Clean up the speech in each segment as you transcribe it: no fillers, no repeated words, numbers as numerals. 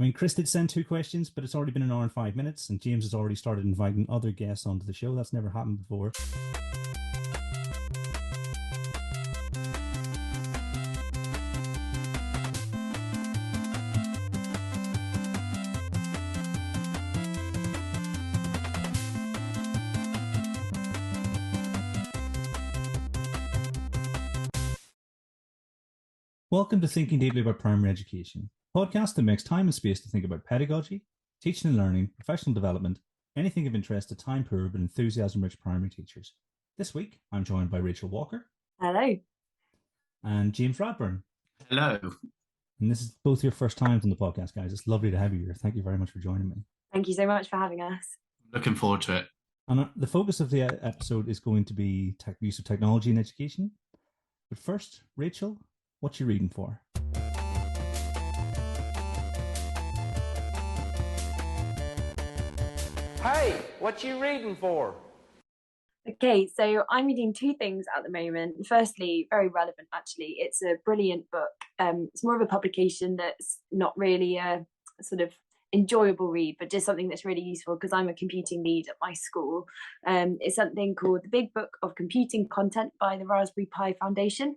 I mean, Chris did send two questions, but it's already been an hour and 5 minutes, and James has already started inviting other guests onto the show. That's never happened before. Welcome to Thinking Deeply About Primary Education, a podcast that makes time and space to think about pedagogy, teaching and learning, professional development, anything of interest to time-poor but enthusiasm-rich primary teachers. This week, I'm joined by Rachel Walker. Hello. And James Rayburn. Hello. And this is both your first times on the podcast, guys. It's lovely to have you here. Thank you very much for joining me. Thank you so much for having us. Looking forward to it. And the focus of the episode is going to be use of technology in education. But first, Rachel, what you reading for? Hey, what you reading for? Okay, so I'm reading two things at the moment. Firstly, very relevant actually. It's a brilliant book. It's more of a publication that's not really a sort of enjoyable read, but just something that's really useful because I'm a computing lead at my school. It's something called The Big Book of Computing Content by the Raspberry Pi Foundation.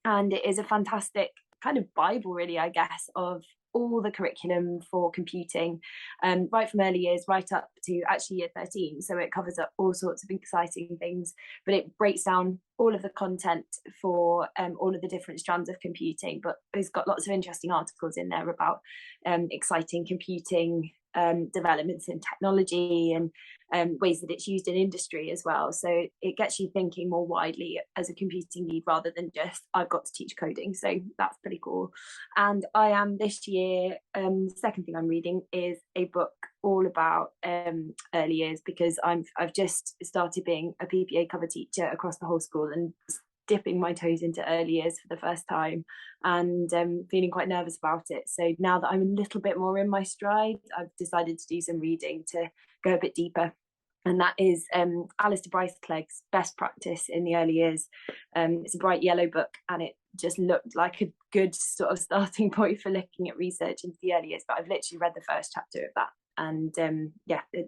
And it is a fantastic kind of Bible, really, I guess, of all the curriculum for computing, right from early years right up to actually year 13. So it covers up all sorts of exciting things, but it breaks down all of the content for all of the different strands of computing. But it's got lots of interesting articles in there about exciting computing developments in technology and ways that it's used in industry as well. So it gets you thinking more widely as a computing lead rather than just I've got to teach coding. So that's pretty cool. And I am this year, second thing I'm reading is a book all about early years because I've just started being a PPA cover teacher across the whole school and dipping my toes into early years for the first time and feeling quite nervous about it. So now that I'm a little bit more in my stride, I've decided to do some reading to go a bit deeper. And that is Alistair Bryce-Clegg's Best Practice in the Early Years. It's a bright yellow book and it just looked like a good sort of starting point for looking at research into the early years. But I've literally read the first chapter of that and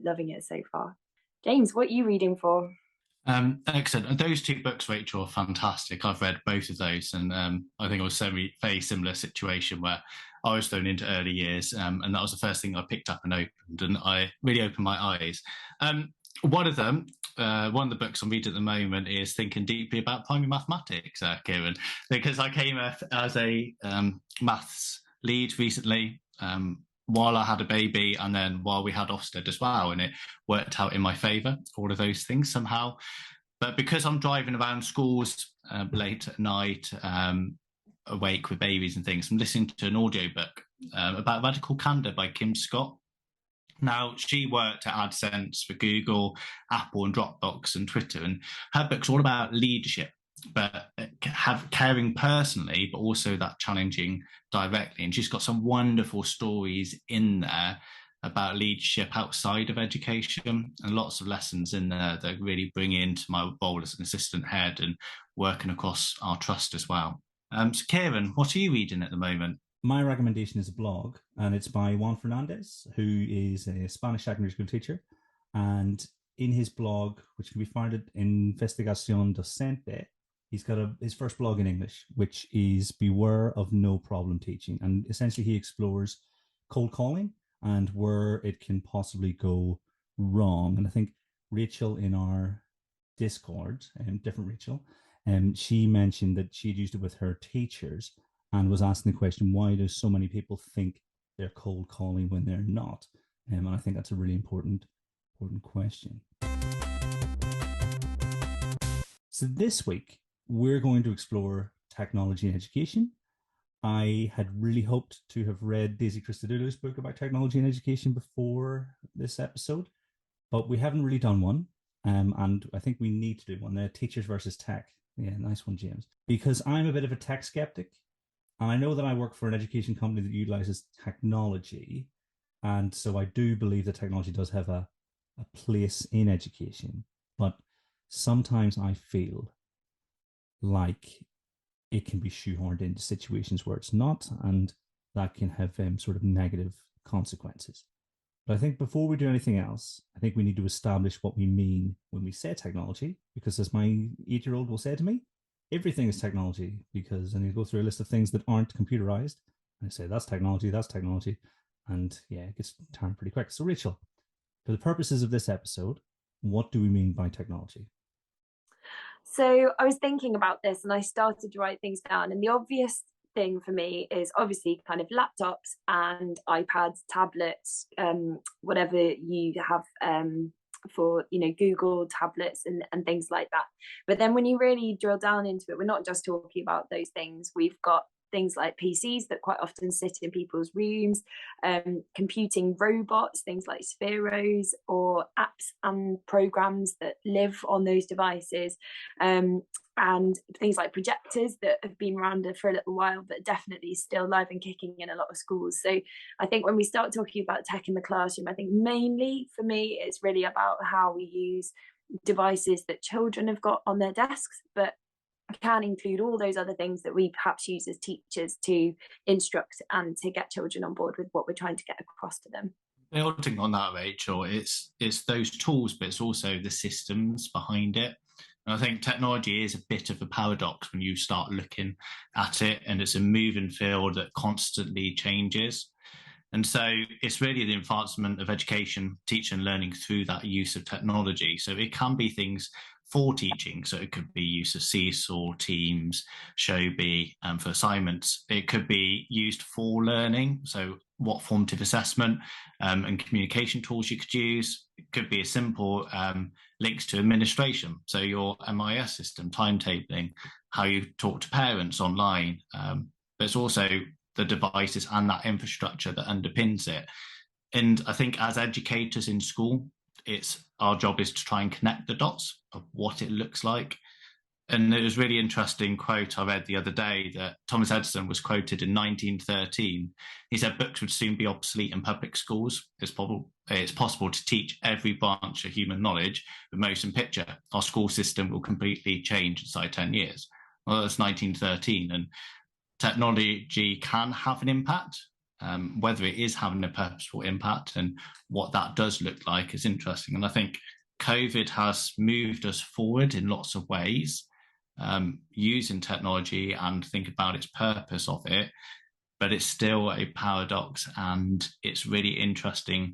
loving it so far. James, what are you reading for? Excellent. Those two books, Rachel, are fantastic. I've read both of those, and I think it was a very similar situation where I was thrown into early years, and that was the first thing I picked up and opened, and I really opened my eyes. One of the books I'm reading at the moment is Thinking Deeply About Primary Mathematics, Kieran, because I came as a maths lead recently, while I had a baby and then while we had Ofsted as well, and it worked out in my favour, all of those things somehow. But because I'm driving around schools late at night, awake with babies and things, I'm listening to an audiobook about Radical Candor by Kim Scott. Now, she worked at AdSense for Google, Apple and Dropbox and Twitter, and her book's all about leadership, but caring personally, but also that challenging directly. And she's got some wonderful stories in there about leadership outside of education and lots of lessons in there that really bring into my role as an assistant head and working across our trust as well. So Kieran, what are you reading at the moment? My recommendation is a blog, and it's by Juan Fernandez, who is a Spanish secondary school teacher. And in his blog, which can be found at Investigación Docente, he's got his first blog in English, which is Beware of No Problem Teaching. And essentially he explores cold calling and where it can possibly go wrong. And I think Rachel in our Discord, different Rachel, she mentioned that she'd used it with her teachers and was asking the question, why do so many people think they're cold calling when they're not? And I think that's a really important question. So this week, we're going to explore technology in education. I had really hoped to have read Daisy Christodoulou's book about technology in education before this episode, but we haven't really done one. And I think we need to do one, Teachers versus Tech. Yeah, nice one, James. Because I'm a bit of a tech skeptic, and I know that I work for an education company that utilizes technology, and so I do believe that technology does have a place in education, but sometimes I feel like it can be shoehorned into situations where it's not, and that can have sort of negative consequences. But I think before we do anything else, I think we need to establish what we mean when we say technology, because as my 8-year-old will say to me, everything is technology, because then you go through a list of things that aren't computerized, and I say, that's technology, and yeah, it gets tired pretty quick. So Rachel, for the purposes of this episode, what do we mean by technology? So I was thinking about this and I started to write things down, and the obvious thing for me is obviously kind of laptops and iPads, tablets, whatever you have for, you know, Google tablets and things like that. But then when you really drill down into it, we're not just talking about those things. We've got things like PCs that quite often sit in people's rooms, computing robots, things like Spheros, or apps and programs that live on those devices, and things like projectors that have been around for a little while but definitely still live and kicking in a lot of schools. So I think when we start talking about tech in the classroom, I think mainly for me it's really about how we use devices that children have got on their desks, but can include all those other things that we perhaps use as teachers to instruct and to get children on board with what we're trying to get across to them. Building on that, Rachel, it's those tools, but it's also the systems behind it. And I think technology is a bit of a paradox when you start looking at it, and it's a moving field that constantly changes. And so it's really the advancement of education, teaching and learning through that use of technology. So it can be things for teaching. So it could be use of Seesaw, Teams, Showbie, for assignments. It could be used for learning. So what formative assessment and communication tools you could use. It could be a simple links to administration. So your MIS system, timetabling, how you talk to parents online. There's also the devices and that infrastructure that underpins it. And I think as educators in school, it's our job is to try and connect the dots of what it looks like. And it was a really interesting quote I read the other day that Thomas Edison was quoted in 1913. He said books would soon be obsolete in public schools. It's possible to teach every branch of human knowledge with motion picture. Our school system will completely change inside 10 years. Well, that's 1913. And technology can have an impact. Whether it is having a purposeful impact and what that does look like is interesting. And I think COVID has moved us forward in lots of ways, using technology and think about its purpose of it, but it's still a paradox. And it's really interesting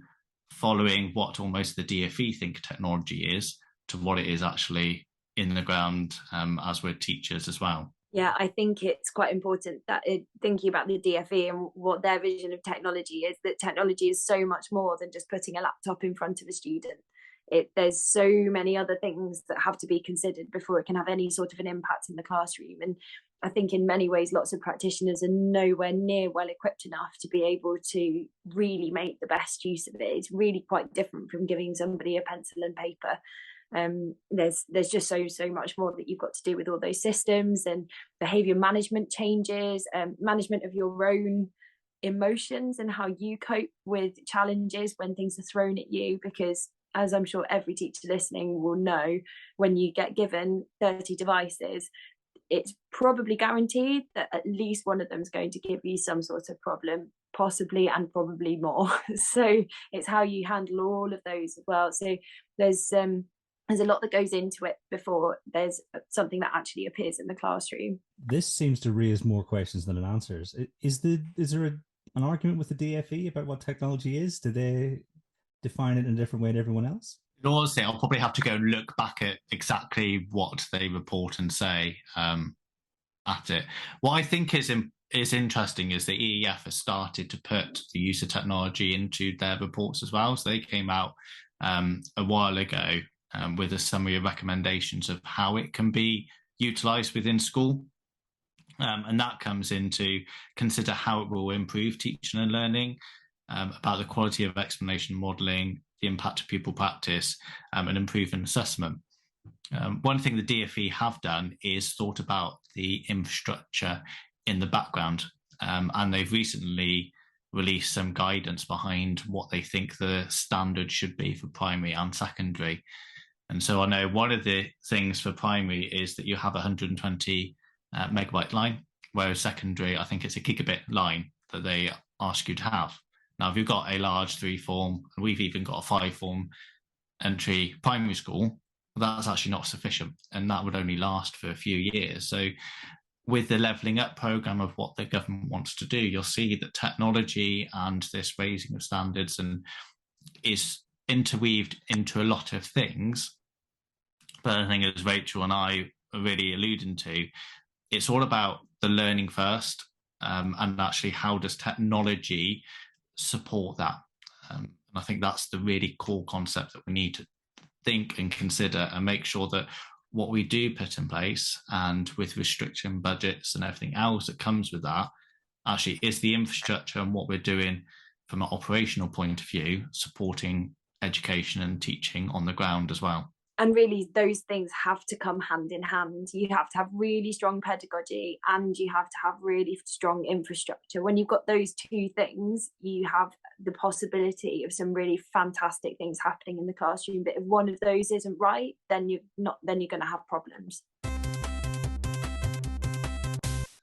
following what almost the DFE think technology is to what it is actually in the ground as we're teachers as well. Yeah, I think it's quite important that thinking about the DFE and what their vision of technology is, that technology is so much more than just putting a laptop in front of a student. There's so many other things that have to be considered before it can have any sort of an impact in the classroom. And I think in many ways, lots of practitioners are nowhere near well equipped enough to be able to really make the best use of it. It's really quite different from giving somebody a pencil and paper. There's just so much more that you've got to do with all those systems and behavior management changes, management of your own emotions and how you cope with challenges when things are thrown at you, because as I'm sure every teacher listening will know, when you get given 30 devices, it's probably guaranteed that at least one of them is going to give you some sort of problem, possibly and probably more. So it's how you handle all of those as well. So there's a lot that goes into it before there's something that actually appears in the classroom. This seems to raise more questions than it answers. Is there an argument with the DFE about what technology is? Do they define it in a different way to everyone else? Honestly, I'll probably have to go and look back at exactly what they report and say at it. What I think is interesting is the EEF has started to put the use of technology into their reports as well. So they came out a while ago with a summary of recommendations of how it can be utilised within school. And that comes into consider how it will improve teaching and learning, about the quality of explanation modelling, the impact of pupil practice, and improving assessment. One thing the DFE have done is thought about the infrastructure in the background, and they've recently released some guidance behind what they think the standard should be for primary and secondary. And so I know one of the things for primary is that you have a 120 megabyte line, whereas secondary, I think it's a gigabit line that they ask you to have. Now, if you've got a large 3-form, and we've even got a 5-form entry primary school, that's actually not sufficient, and that would only last for a few years. So with the levelling up programme of what the government wants to do, you'll see that technology and this raising of standards and is interweaved into a lot of things. But I think, as Rachel and I are really alluding to, it's all about the learning first, and actually how does technology support that. And I think that's the really core concept that we need to think and consider, and make sure that what we do put in place, and with restriction budgets and everything else that comes with that, actually is the infrastructure and what we're doing from an operational point of view, supporting education and teaching on the ground as well. And really, those things have to come hand in hand. You have to have really strong pedagogy, and you have to have really strong infrastructure. When you've got those two things, you have the possibility of some really fantastic things happening in the classroom. But if one of those isn't right, then you're going to have problems.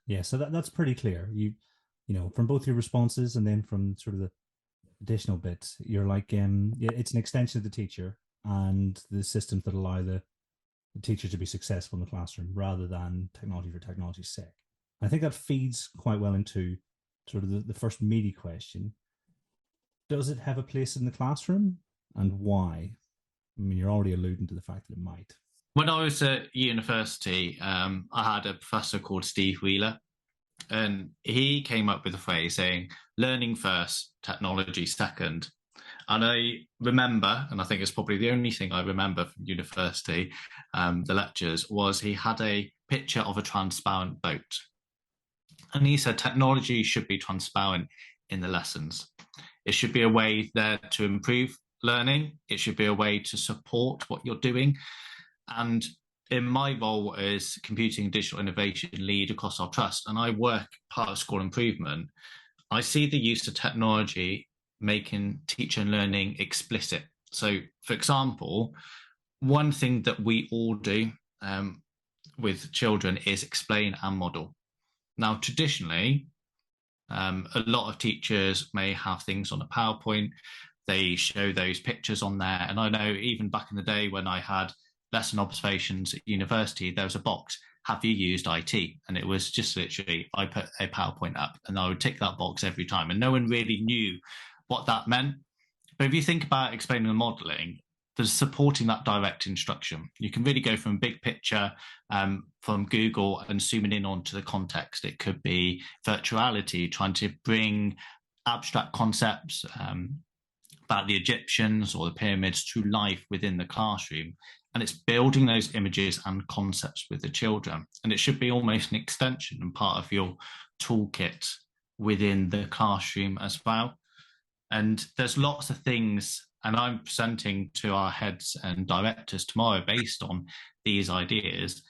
Yeah, so that's pretty clear. You know, from both your responses and then from sort of the additional bits, you're like, it's an extension of the teacher and the systems that allow the teacher to be successful in the classroom, rather than technology for technology's sake. I think that feeds quite well into sort of the first meaty question. Does it have a place in the classroom, and why? I mean, you're already alluding to the fact that it might. When I was at university, I had a professor called Steve Wheeler, and he came up with a phrase saying, learning first, technology second. And I remember, and I think it's probably the only thing I remember from university, the lectures, was he had a picture of a transparent boat. And he said technology should be transparent in the lessons. It should be a way there to improve learning. It should be a way to support what you're doing. And in my role as computing and digital innovation lead across our trust, and I work part of school improvement, I see the use of technology making teacher and learning explicit. So, for example, one thing that we all do with children is explain and model. Now, traditionally, a lot of teachers may have things on a PowerPoint. They show those pictures on there. And I know even back in the day when I had lesson observations at university, there was a box, have you used IT? And it was just literally, I put a PowerPoint up and I would tick that box every time. And no one really knew what that meant. But if you think about explaining and modeling, there's supporting that direct instruction. You can really go from a big picture from Google and zooming in onto the context. It could be virtuality, trying to bring abstract concepts about the Egyptians or the pyramids to life within the classroom. And it's building those images and concepts with the children. And it should be almost an extension and part of your toolkit within the classroom as well. And there's lots of things, and I'm presenting to our heads and directors tomorrow based on these ideas.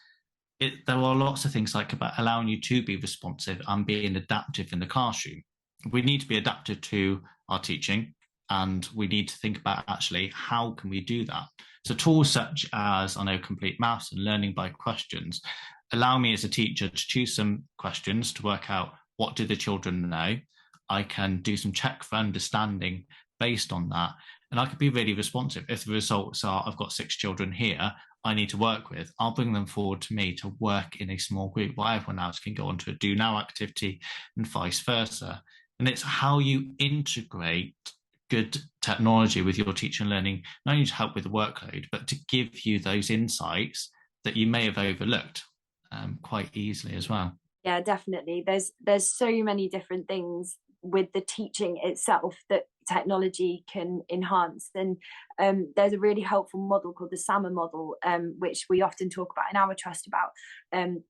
There are lots of things like about allowing you to be responsive and being adaptive in the classroom. We need to be adaptive to our teaching, and we need to think about actually how can we do that. So tools such as, I know, complete maths and learning by questions allow me as a teacher to choose some questions to work out what do the children know. I can do some check for understanding based on that. And I could be really responsive. If the results are, I've got 6 children here I need to work with, I'll bring them forward to me to work in a small group while everyone else can go on to a do now activity and vice versa. And it's how you integrate good technology with your teaching and learning, not only to help with the workload, but to give you those insights that you may have overlooked quite easily as well. Yeah, definitely. There's so many different things with the teaching itself that technology can enhance. And there's a really helpful model called the SAMR model, which we often talk about in our trust, about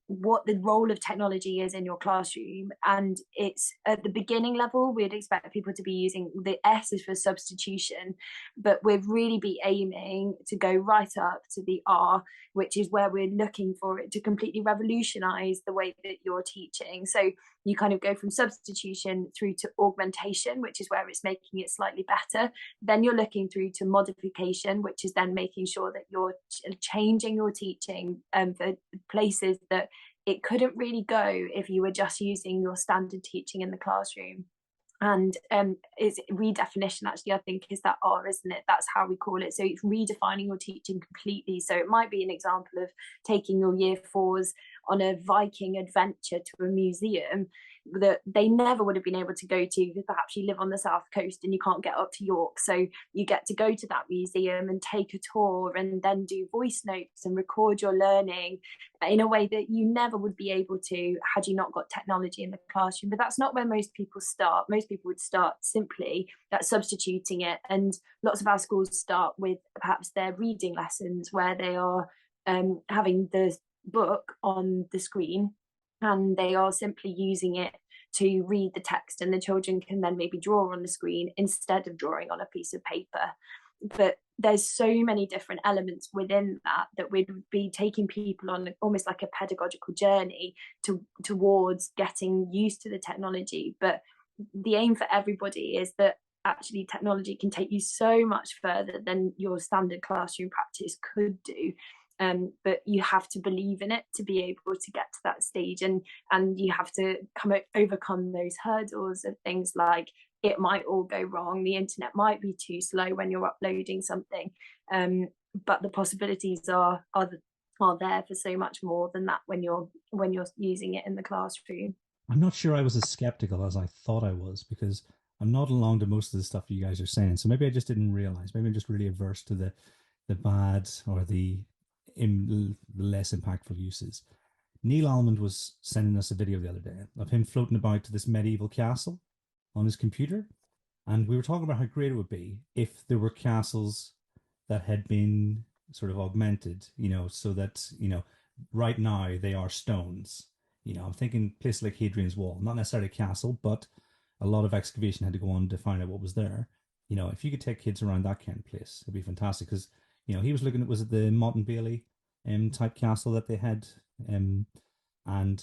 what the role of technology is in your classroom. And it's at the beginning level, we'd expect people to be using the S is for substitution, but we'd really be aiming to go right up to the R, which is where we're looking for it to completely revolutionize the way that you're teaching. So you kind of go from substitution through to augmentation, which is where it's making it slightly better. Then you're looking through to modification, which is then making sure that you're changing your teaching for places that it couldn't really go if you were just using your standard teaching in the classroom. and it's redefinition, actually, I think, is that R, isn't it? That's how we call it. So it's redefining your teaching completely. So it might be an example of taking your year fours on a Viking adventure to a museum that they never would have been able to go to, because perhaps you live on the south coast and you can't get up to York. So you get to go to that museum and take a tour, and then do voice notes and record your learning in a way that you never would be able to had you not got technology in the classroom. But that's not where most people start. Most people would start simply at substituting it, and lots of our schools start with perhaps their reading lessons, where they are having the book on the screen, and they are simply using it to read the text, and the children can then maybe draw on the screen instead of drawing on a piece of paper. But there's so many different elements within that we'd be taking people on almost like a pedagogical journey towards getting used to the technology. But the aim for everybody is that actually technology can take you so much further than your standard classroom practice could do. But you have to believe in it to be able to get to that stage, and you have to overcome those hurdles of things like it might all go wrong, the internet might be too slow when you're uploading something, but the possibilities are there for so much more than that when you're using it in the classroom. I'm not sure I was as skeptical as I thought I was, because I'm not along to most of the stuff you guys are saying. So maybe I just didn't realize. Maybe I'm just really averse to the bad or the less impactful uses. Neil Almond was sending us a video the other day of him floating about to this medieval castle on his computer, and we were talking about how great it would be if there were castles that had been sort of augmented, so that right now they are stones. I'm thinking places like Hadrian's Wall, not necessarily a castle, but a lot of excavation had to go on to find out what was there. If you could take kids around that kind of place, it'd be fantastic. Because he was looking at, was it the Mott and Bailey type castle that they had, and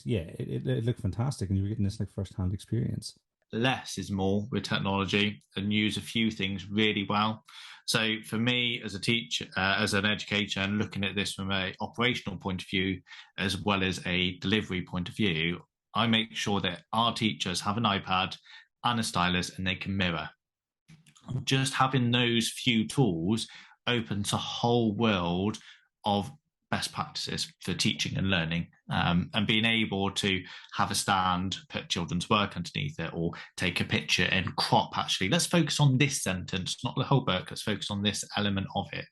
yeah, it looked fantastic, and you were getting this like first-hand experience. Less is more with technology, and use a few things really well. So for me as a teacher, as an educator, and looking at this from an operational point of view as well as a delivery point of view, I make sure that our teachers have an iPad and a stylus and they can mirror. Just having those few tools opens a whole world of best practices for teaching and learning, and being able to have a stand, put children's work underneath it, or take a picture and crop, actually, let's focus on this sentence, not the whole book, let's focus on this element of it.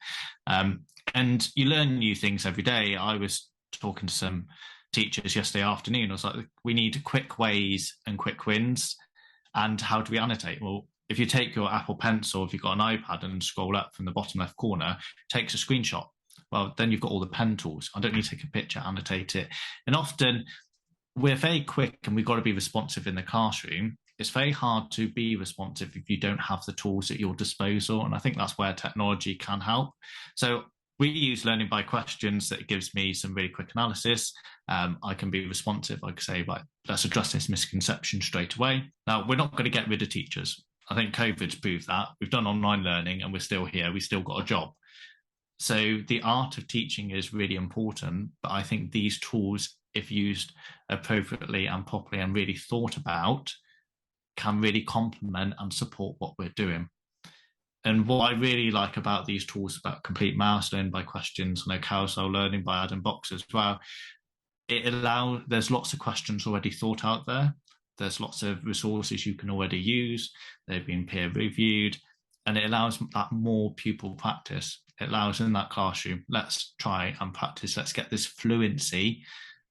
And you learn new things every day. I was talking to some teachers yesterday afternoon. I was like, we need quick ways and quick wins. And how do we annotate? Well, if you take your Apple Pencil, if you've got an iPad, and scroll up from the bottom left corner, takes a screenshot. Well, then you've got all the pen tools. I don't need to take a picture, annotate it. And often we're very quick, and we've got to be responsive in the classroom. It's very hard to be responsive if you don't have the tools at your disposal. And I think that's where technology can help. So we use learning by questions. That gives me some really quick analysis. I can be responsive. I can say, right, let's address this misconception straight away. Now, we're not going to get rid of teachers. I think COVID's proved that. We've done online learning and we're still here. We've still got a job. So the art of teaching is really important. But I think these tools, if used appropriately and properly and really thought about, can really complement and support what we're doing. And what I really like about these tools, about complete mouse learning by questions, carousel learning by adding boxes as well, there's lots of questions already thought out there. There's lots of resources you can already use. They've been peer reviewed, and it allows that more pupil practice. It allows in that classroom, let's try and practice. Let's get this fluency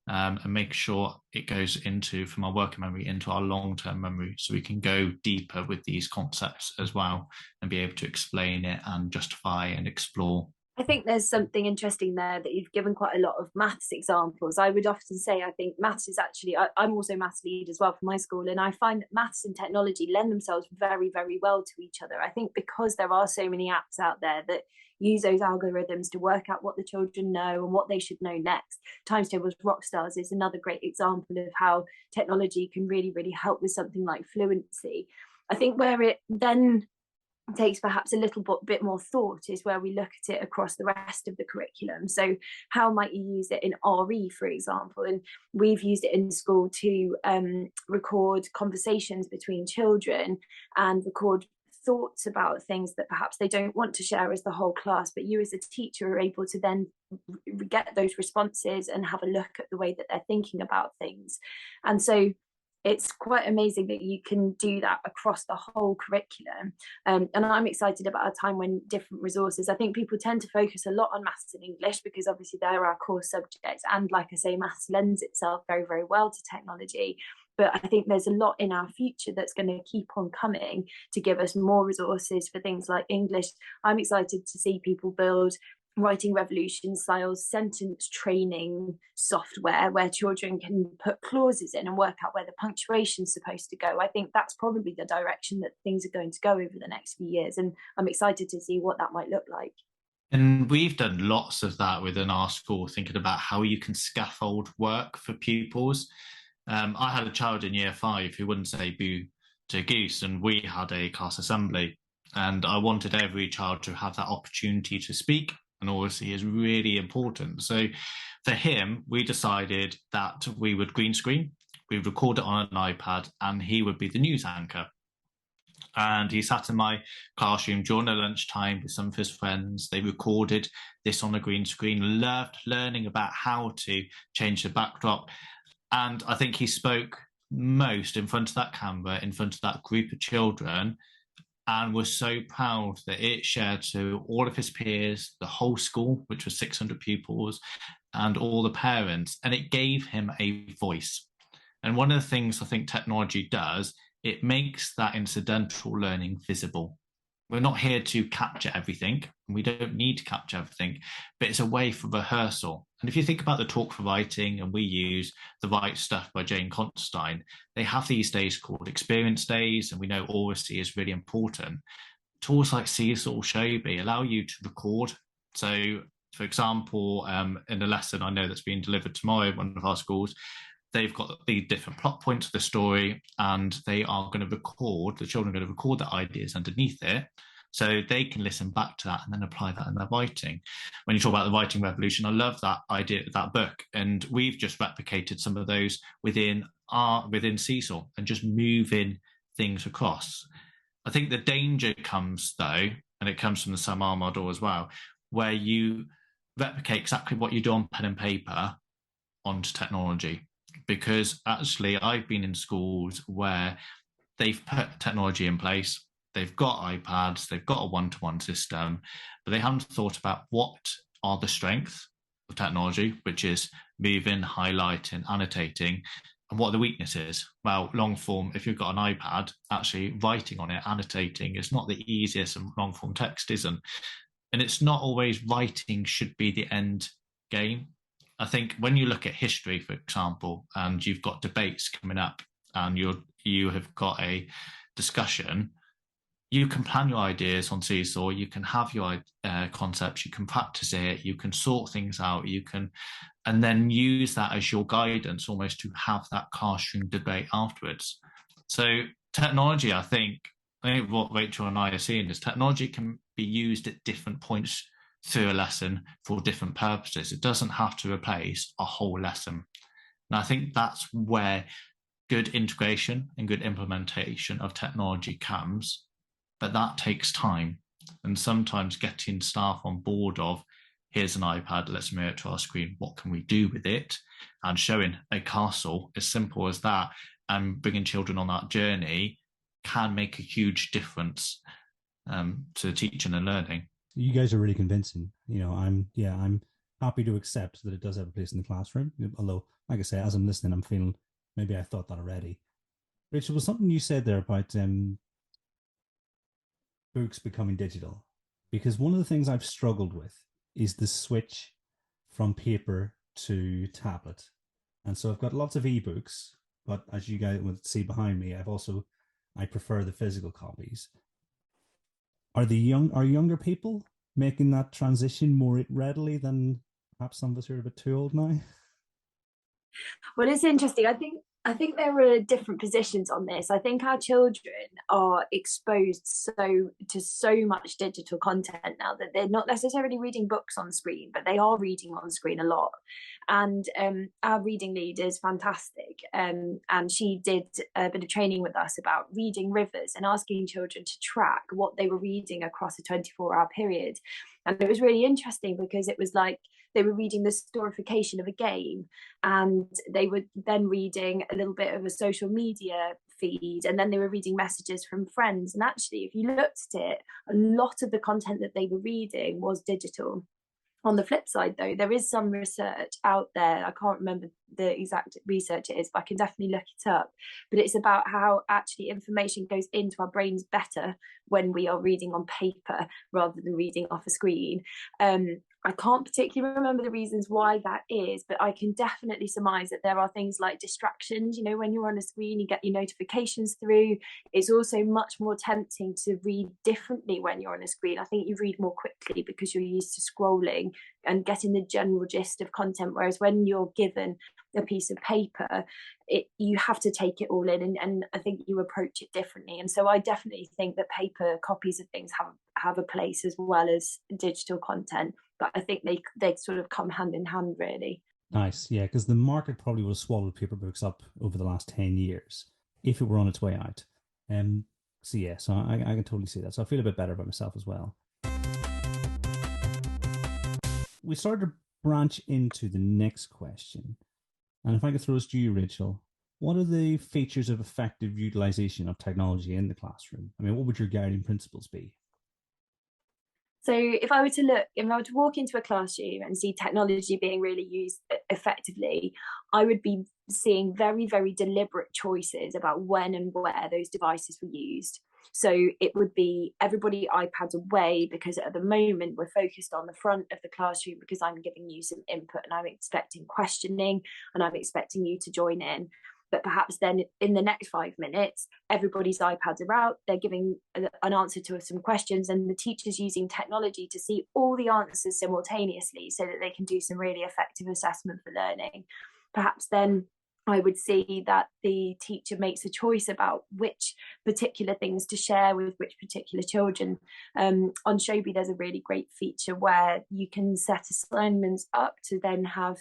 and make sure it goes into, from our working memory, into our long-term memory, so we can go deeper with these concepts as well and be able to explain it and justify and explore. I think there's something interesting there that you've given quite a lot of maths examples. I would often say, I think maths is actually, I'm also maths lead as well for my school, and I find that maths and technology lend themselves very, very well to each other. I think because there are so many apps out there that use those algorithms to work out what the children know and what they should know next. Times Tables Rockstars is another great example of how technology can really, really help with something like fluency. I think where it then takes perhaps a little bit more thought is where we look at it across the rest of the curriculum. So how might you use it in RE, for example? And we've used it in school to record conversations between children and record thoughts about things that perhaps they don't want to share as the whole class, but you as a teacher are able to then get those responses and have a look at the way that they're thinking about things. And so it's quite amazing that you can do that across the whole curriculum. And I'm excited about a time when different resources, I think people tend to focus a lot on maths and English because obviously they're our core subjects. And like I say, maths lends itself very, very well to technology. But I think there's a lot in our future that's going to keep on coming to give us more resources for things like English. I'm excited to see people build writing revolution style sentence training software where children can put clauses in and work out where the punctuation's supposed to go. I think that's probably the direction that things are going to go over the next few years, and I'm excited to see what that might look like. And we've done lots of that within our school, thinking about how you can scaffold work for pupils. I had a child in year 5 who wouldn't say boo to goose, and we had a class assembly, and I wanted every child to have that opportunity to speak, and obviously is really important. So for him, we decided that we would green screen, we would record it on an iPad, and he would be the news anchor. And he sat in my classroom during the lunchtime with some of his friends. They recorded this on a green screen, loved learning about how to change the backdrop. And I think he spoke most in front of that camera, in front of that group of children, and was so proud that it shared to all of his peers, the whole school, which was 600 pupils, and all the parents, and it gave him a voice. And one of the things I think technology does, it makes that incidental learning visible. We're not here to capture everything, and we don't need to capture everything, but it's a way for rehearsal. And if you think about the Talk for Writing, and we use The Right Stuff by Jane Constantine, they have these days called experience days, and we know oracy is really important. Tools like Cecil, Shobi allow you to record. So, for example, in a lesson I know that's being delivered tomorrow in one of our schools, they've got the different plot points of the story, and they are going to record, the children are going to record their ideas underneath it, so they can listen back to that and then apply that in their writing. When you talk about the writing revolution, I love that idea, that book, and we've just replicated some of those within Cecil and just moving things across. I think the danger comes though, and it comes from the Samar model as well, where you replicate exactly what you do on pen and paper onto technology. Because actually I've been in schools where they've put technology in place, they've got iPads, they've got a one-to-one system, but they haven't thought about what are the strengths of technology, which is moving, highlighting, annotating, and what are the weaknesses. Well, long form, if you've got an iPad, actually writing on it, annotating is not the easiest, and long form text isn't. And it's not always writing should be the end game. I think when you look at history, for example, and you've got debates coming up and you have got a discussion, you can plan your ideas on Seesaw, you can have your concepts, you can practice it, you can sort things out, and then use that as your guidance almost to have that classroom debate afterwards. So technology, I think what Rachel and I are seeing is technology can be used at different points through a lesson for different purposes. It doesn't have to replace a whole lesson. And I think that's where good integration and good implementation of technology comes, but that takes time. And sometimes getting staff on board of, here's an iPad, let's mirror it to our screen, what can we do with it? And showing a castle as simple as that and bringing children on that journey can make a huge difference to teaching and learning. You guys are really convincing. I'm happy to accept that it does have a place in the classroom. Although, like I say, as I'm listening, I'm feeling maybe I thought that already. Rachel, was something you said there about books becoming digital? Because one of the things I've struggled with is the switch from paper to tablet. And so I've got lots of ebooks, but as you guys would see behind me, I prefer the physical copies. Are younger people making that transition more readily than perhaps some of us who are a bit too old now? Well, it's interesting. I think I think there are different positions on this. I think our children are exposed to so much digital content now that they're not necessarily reading books on screen, but they are reading on screen a lot. And our reading lead is fantastic. And she did a bit of training with us about reading rivers and asking children to track what they were reading across a 24-hour period. And it was really interesting because it was like they were reading the storification of a game, and they were then reading a little bit of a social media feed, and then they were reading messages from friends. And actually, if you looked at it, a lot of the content that they were reading was digital. On the flip side, though, there is some research out there. I can't remember the exact research it is, but I can definitely look it up. But it's about how actually information goes into our brains better when we are reading on paper rather than reading off a screen. I can't particularly remember the reasons why that is, but I can definitely surmise that there are things like distractions. You know, when you're on a screen, you get your notifications through. It's also much more tempting to read differently when you're on a screen. I think you read more quickly because you're used to scrolling and getting the general gist of content, whereas when you're given a piece of paper, you have to take it all in, and I think you approach it differently. And so I definitely think that paper copies of things have a place as well as digital content, but I think they sort of come hand in hand, really. Nice, yeah, because the market probably would have swallowed paper books up over the last 10 years if it were on its way out. So yeah, so I can totally see that. So I feel a bit better about myself as well. We started to branch into the next question. And if I could throw this to you, Rachel, what are the features of effective utilization of technology in the classroom? I mean, what would your guiding principles be? So if I were to walk into a classroom and see technology being really used effectively, I would be seeing very, very deliberate choices about when and where those devices were used. So it would be everybody iPads away, because at the moment we're focused on the front of the classroom because I'm giving you some input and I'm expecting questioning and I'm expecting you to join in. But perhaps then in the next 5 minutes, everybody's iPads are out, they're giving an answer to some questions, and the teacher's using technology to see all the answers simultaneously so that they can do some really effective assessment for learning. Perhaps then I would see that the teacher makes a choice about which particular things to share with which particular children. On Shobi, there's a really great feature where you can set assignments up to then have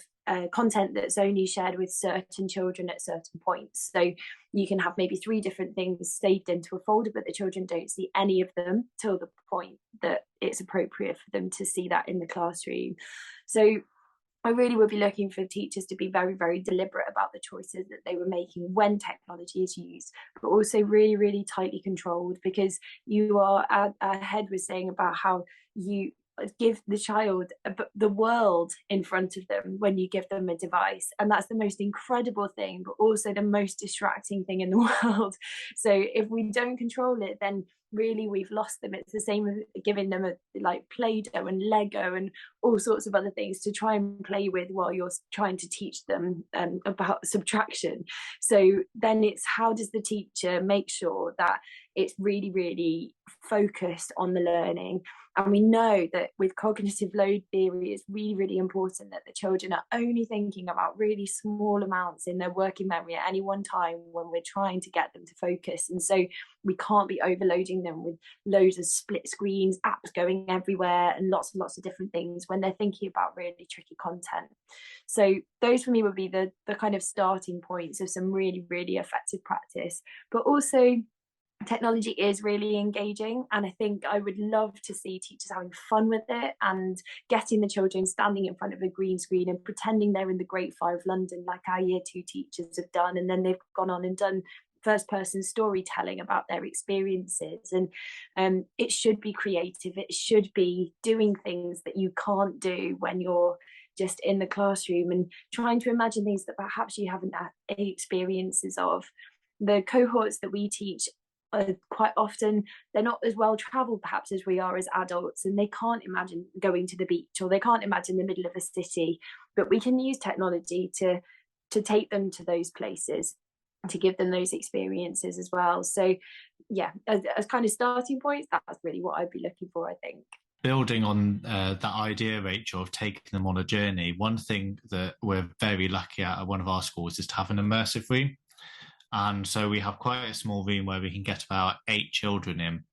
content that's only shared with certain children at certain points. So you can have maybe 3 different things saved into a folder, but the children don't see any of them till the point that it's appropriate for them to see that in the classroom. So I really would be looking for teachers to be very, very deliberate about the choices that they were making when technology is used, but also really, really tightly controlled, because you are, Head was saying about how you give the child the world in front of them when you give them a device, and that's the most incredible thing, but also the most distracting thing in the world. So if we don't control it, then really we've lost them. It's the same as giving them like Play-Doh and Lego and all sorts of other things to try and play with while you're trying to teach them about subtraction. So then it's, how does the teacher make sure that it's really, really focused on the learning? And we know that with cognitive load theory, it's really, really important that the children are only thinking about really small amounts in their working memory at any one time when we're trying to get them to focus. And so we can't be overloading them with loads of split screens, apps going everywhere, and lots of different things when they're thinking about really tricky content. So those for me would be the kind of starting points of some really, really effective practice. But also, technology is really engaging, and I think I would love to see teachers having fun with it and getting the children standing in front of a green screen and pretending they're in the Great Fire of London, like our Year 2 teachers have done, and then they've gone on and done first person storytelling about their experiences. And it should be creative, it should be doing things that you can't do when you're just in the classroom, and trying to imagine things that perhaps you haven't had experiences of. The cohorts that we teach, quite often they're not as well traveled perhaps as we are as adults, and they can't imagine going to the beach, or they can't imagine the middle of a city, but we can use technology to take them to those places, to give them those experiences as well. So yeah, as kind of starting points, that's really what I'd be looking for, I think. Building on that idea, Rachel, of taking them on a journey, one thing that we're very lucky at one of our schools is to have an immersive room. And so we have quite a small room where we can get about 8 children in,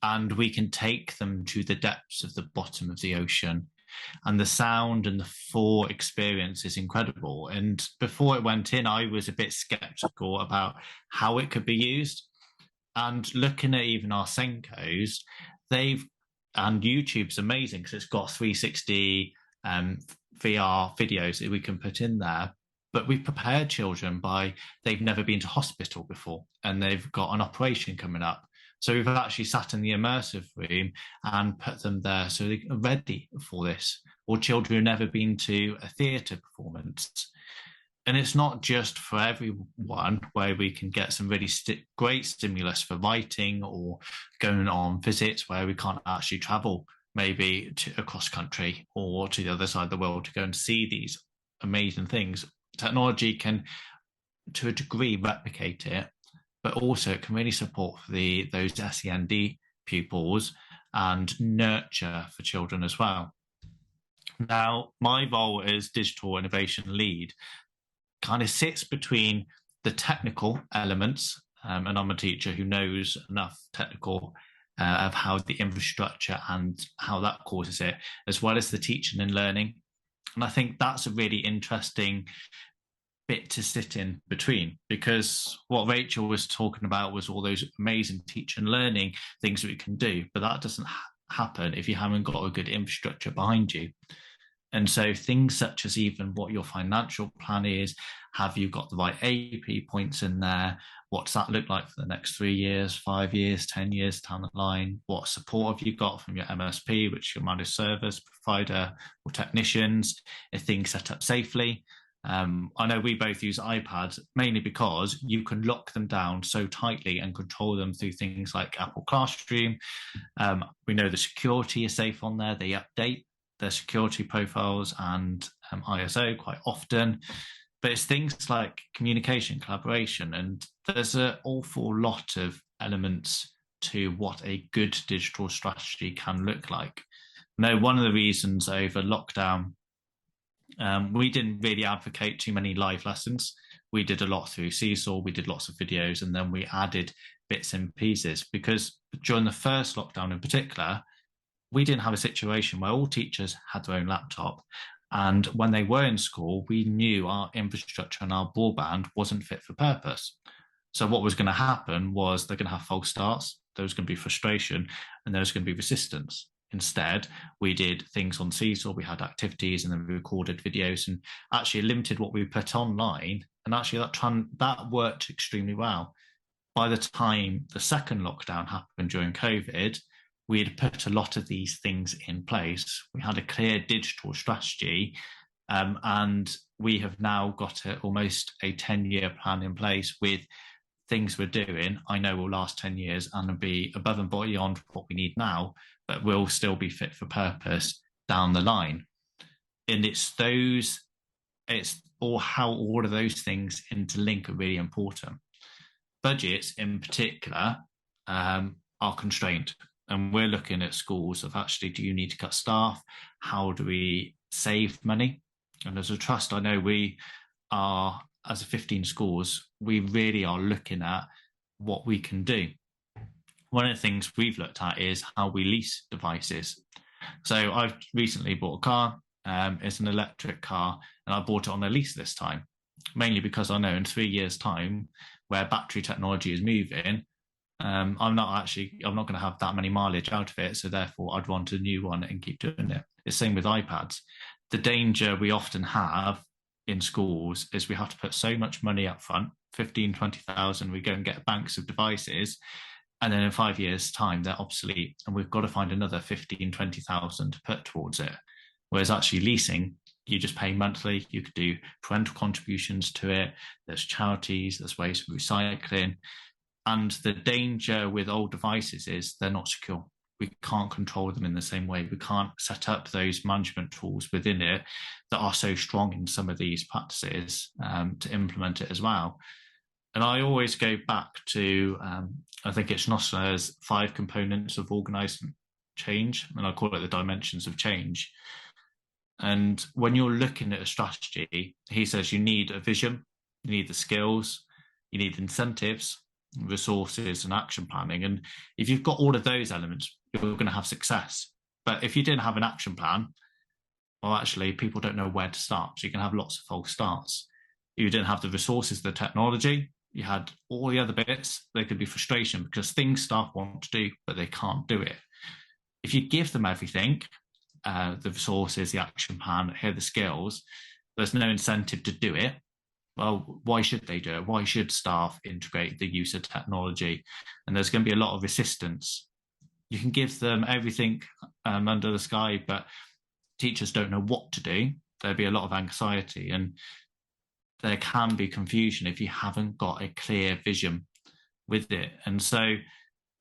and we can take them to the depths of the bottom of the ocean. And the sound and the full experience is incredible. And before it went in, I was a bit skeptical about how it could be used. And looking at even our Senkos, and YouTube's amazing because it's got 360 VR videos that we can put in there. But we've prepared children they've never been to hospital before and they've got an operation coming up. So we've actually sat in the immersive room and put them there so they're ready for this. Or children who've never been to a theatre performance. And it's not just for everyone, where we can get some really great stimulus for writing or going on visits where we can't actually travel maybe across country or to the other side of the world to go and see these amazing things. Technology can, to a degree, replicate it, but also it can really support those SEND pupils and nurture for children as well. Now, my role as digital innovation lead kind of sits between the technical elements, and I'm a teacher who knows enough technical of how the infrastructure and how that causes it, as well as the teaching and learning. And I think that's a really interesting bit to sit in between, because what Rachel was talking about was all those amazing teaching and learning things that we can do, but that doesn't happen if you haven't got a good infrastructure behind you. And so things such as even what your financial plan is, have you got the right AP points in there? What's that look like for the next 3 years, 5 years, 10 years down the line? What support have you got from your MSP, which is your managed service provider, or technicians? Are things set up safely? I know we both use iPads mainly because you can lock them down so tightly and control them through things like Apple Classroom. We know the security is safe on there. They update their security profiles and ISO quite often. But it's things like communication, collaboration, and there's an awful lot of elements to what a good digital strategy can look like. Now, one of the reasons over lockdown, we didn't really advocate too many live lessons. We did a lot through Seesaw, we did lots of videos, and then we added bits and pieces, because during the first lockdown in particular, we didn't have a situation where all teachers had their own laptop. And when they were in school, we knew our infrastructure and our broadband wasn't fit for purpose. So what was going to happen was they're going to have false starts, there was going to be frustration, and there was going to be resistance. Instead, we did things on Seesaw, we had activities, and then we recorded videos and actually limited what we put online. And actually that worked extremely well. By the time the second lockdown happened during COVID, we had put a lot of these things in place. We had a clear digital strategy, and we have now got almost a 10-year plan in place with things we're doing. I know will last 10 years and will be above and beyond what we need now, but will still be fit for purpose down the line. And it's how all of those things interlink are really important. Budgets in particular are constrained. And we're looking at schools of actually, do you need to cut staff? How do we save money? And as a trust, I know we are, as 15 schools, we really are looking at what we can do. One of the things we've looked at is how we lease devices. So I've recently bought a car. It's an electric car, and I bought it on a lease this time, mainly because I know in 3 years' time, where battery technology is moving, I'm not going to have that many mileage out of it, so therefore I'd want a new one and keep doing it. It's the same with iPads. The danger we often have in schools is we have to put so much money up front, 15, 20,000, we go and get banks of devices, and then in 5 years' time they're obsolete, and we've got to find another 15, 20,000 to put towards it. Whereas actually leasing, you just pay monthly, you could do parental contributions to it, there's charities, there's ways of recycling. And the danger with old devices is they're not secure. We can't control them in the same way. We can't set up those management tools within it that are so strong in some of these practices to implement it as well. And I always go back to, I think it's Nosler's 5 components of organising change, and I call it the dimensions of change. And when you're looking at a strategy, he says you need a vision, you need the skills, You need incentives, resources, and action planning. And if you've got all of those elements, you're going to have success. But if you didn't have an action plan, well, actually, people don't know where to start. So you can have lots of false starts. You didn't have the resources, the technology, you had all the other bits. There could be frustration because things staff want to do, but they can't do it. If you give them everything, the resources, the action plan, here are the skills, there's no incentive to do it. Well, why should they do it? Why should staff integrate the use of technology? And there's going to be a lot of resistance. You can give them everything under the sky, but teachers don't know what to do. There'll be a lot of anxiety, and there can be confusion if you haven't got a clear vision with it. And so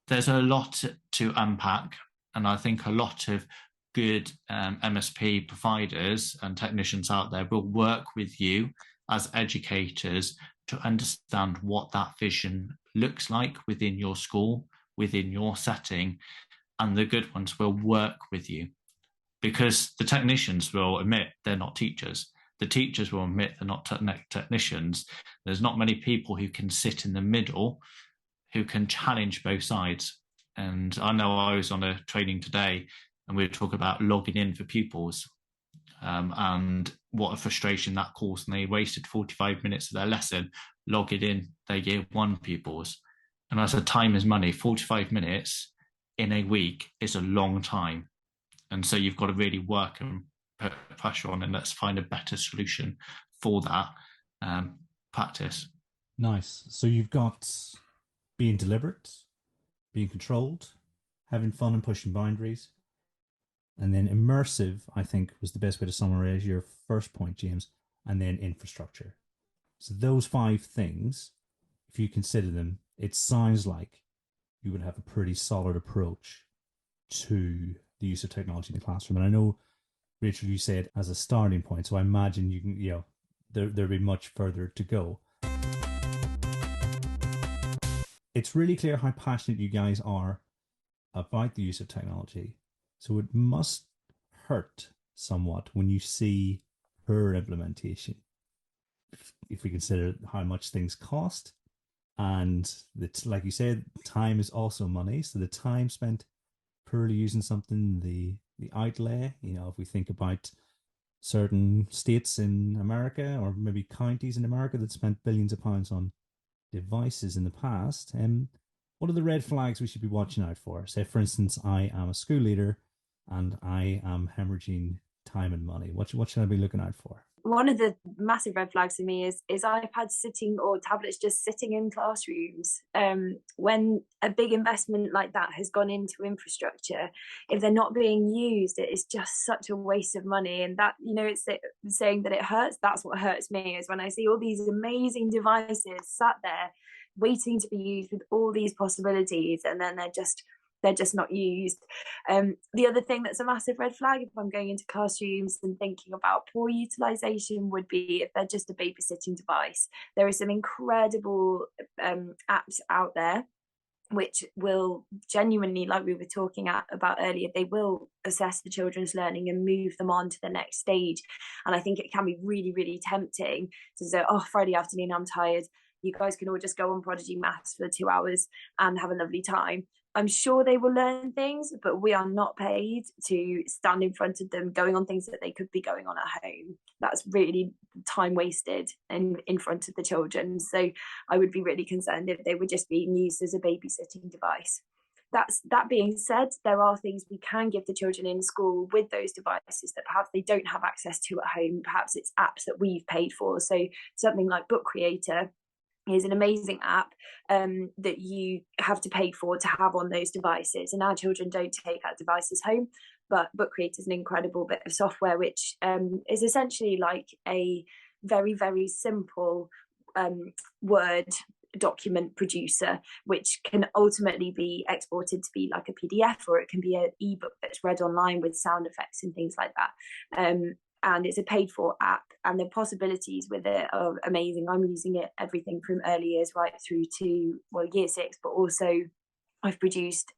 there's a lot to unpack. And I think a lot of good MSP providers and technicians out there will work with you as educators to understand what that vision looks like within your school, within your setting, and the good ones will work with you, because the technicians will admit they're not teachers. The teachers will admit they're not technicians. There's not many people who can sit in the middle, who can challenge both sides. And I know I was on a training today and we were talking about logging in for pupils and what a frustration that caused. And they wasted 45 minutes of their lesson logging in their year one pupils. And I said, time is money. 45 minutes in a week is a long time. And so you've got to really work and put pressure on, and let's find a better solution for that practice. Nice. So you've got being deliberate, being controlled, having fun and pushing boundaries. And then immersive, I think, was the best way to summarize your first point, James. And then infrastructure. So those 5 things, if you consider them, it sounds like you would have a pretty solid approach to the use of technology in the classroom. And I know, Rachel, you said as a starting point, so I imagine you can, there'll be much further to go. It's really clear how passionate you guys are about the use of technology. So it must hurt somewhat when you see poor implementation. If we consider how much things cost, and it's like you said, time is also money. So the time spent poorly using something, the outlay, if we think about certain states in America or maybe counties in America that spent billions of pounds on devices in the past, what are the red flags we should be watching out for? Say, for instance, I am a school leader and I am hemorrhaging time and money. What should I be looking out for? One of the massive red flags for me is iPads sitting or tablets just sitting in classrooms. When a big investment like that has gone into infrastructure, if they're not being used, it is just such a waste of money. And that, it's saying that it hurts. That's what hurts me, is when I see all these amazing devices sat there waiting to be used with all these possibilities, and then they're just not used. The other thing that's a massive red flag if I'm going into classrooms and thinking about poor utilisation would be if they're just a babysitting device. There are some incredible apps out there which will genuinely, like we were talking about earlier, they will assess the children's learning and move them on to the next stage. And I think it can be really, really tempting to say, Friday afternoon, I'm tired. You guys can all just go on Prodigy Maths for 2 hours and have a lovely time. I'm sure they will learn things, but we are not paid to stand in front of them going on things that they could be going on at home. That's really time wasted in front of the children. So I would be really concerned if they were just being used as a babysitting device. That being said, there are things we can give the children in school with those devices that perhaps they don't have access to at home. Perhaps it's apps that we've paid for. So something like Book Creator is an amazing app that you have to pay for to have on those devices. And our children don't take our devices home, but Book Creator is an incredible bit of software, which is essentially like a very, very simple Word document producer, which can ultimately be exported to be like a PDF, or it can be an ebook that's read online with sound effects and things like that. And it's a paid for app, and the possibilities with it are amazing. I'm using it everything from early years right through to year 6, but also I've produced